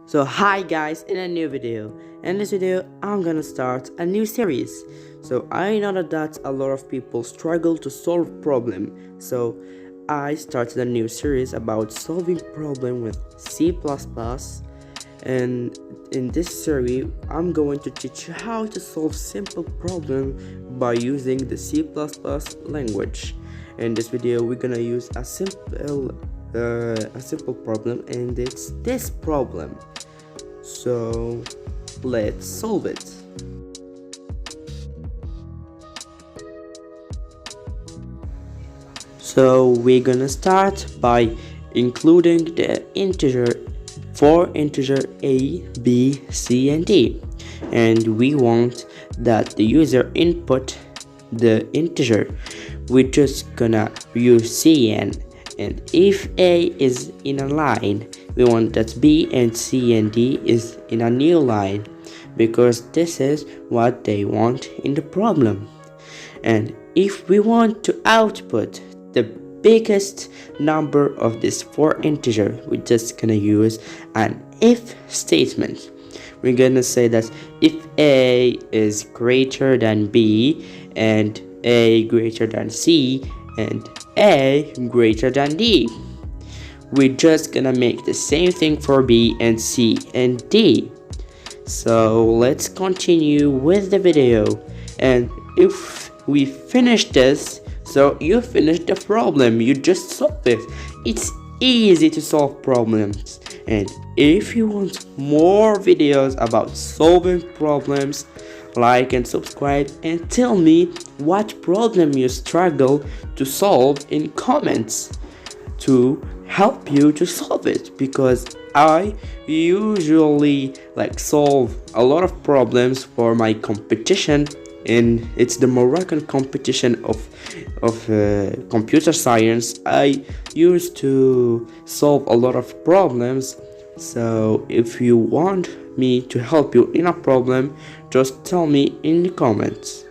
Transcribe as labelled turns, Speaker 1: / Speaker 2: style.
Speaker 1: So hi guys, in a new video. In this video I'm gonna start a new series. So I know that a lot of people struggle to solve problem. So I started a new series about solving problem with C++, and in this series I'm going to teach you how to solve simple problem by using the C++ language. In this video we're gonna use a simple problem, and it's this problem. So let's solve it. So we're gonna start by including the four integer a, b, c, and d, and we want that the user input the integer. We're just gonna use cn, and if a is in a line, we want that b and c and d is in a new line, because this is what they want in the problem. And if we want to output the biggest number of this four integer, we're just gonna use an if statement. We're gonna say that if a is greater than b, and a greater than c, and a greater than d. We're just gonna make the same thing for b and c and d. So let's continue with the video, and if we finish this, so you finish the problem, you just solve it. It's easy to solve problems. And if you want more videos about solving problems, like and subscribe, and tell me what problem you struggle to solve in comments to help you to solve it, because I usually solve a lot of problems for my competition, and it's the Moroccan competition of computer science. I used to solve a lot of problems. So if you want me to help you in a problem, just tell me in the comments.